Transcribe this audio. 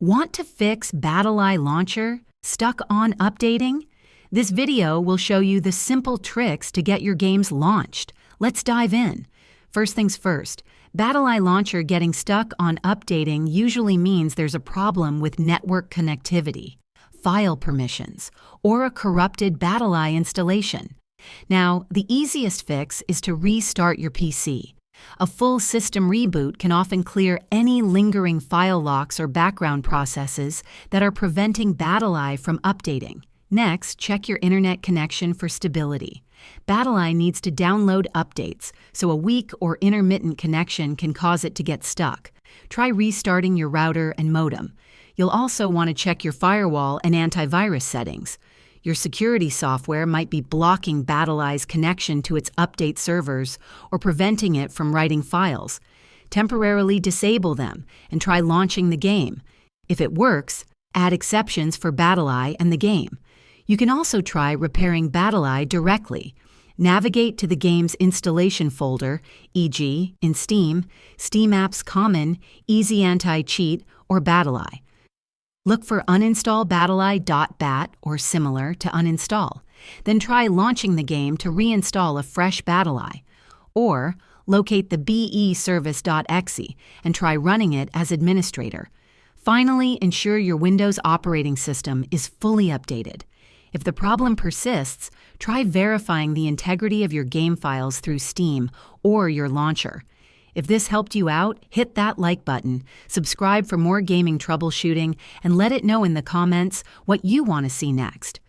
Want to fix BattlEye Launcher? Stuck on updating? This video will show you the simple tricks to get your games launched. Let's dive in. First things first, BattlEye Launcher getting stuck on updating usually means there's a problem with network connectivity, file permissions, or a corrupted BattlEye installation. Now, the easiest fix is to restart your PC. A full system reboot can often clear any lingering file locks or background processes that are preventing BattlEye from updating. Next, check your internet connection for stability. BattlEye needs to download updates, so a weak or intermittent connection can cause it to get stuck. Try restarting your router and modem. You'll also want to check your firewall and antivirus settings. Your security software might be blocking BattlEye's connection to its update servers or preventing it from writing files. Temporarily disable them and try launching the game. If it works, add exceptions for BattlEye and the game. You can also try repairing BattlEye directly. Navigate to the game's installation folder, e.g. in Steam, Steam Apps Common, Easy Anti-Cheat, or BattlEye. Look for uninstall battleye.bat or similar to uninstall. Then try launching the game to reinstall a fresh BattlEye. Or locate the beservice.exe and try running it as administrator. Finally, ensure your Windows operating system is fully updated. If the problem persists, try verifying the integrity of your game files through Steam or your launcher. If this helped you out, hit that like button, subscribe for more gaming troubleshooting, and let it know in the comments what you want to see next.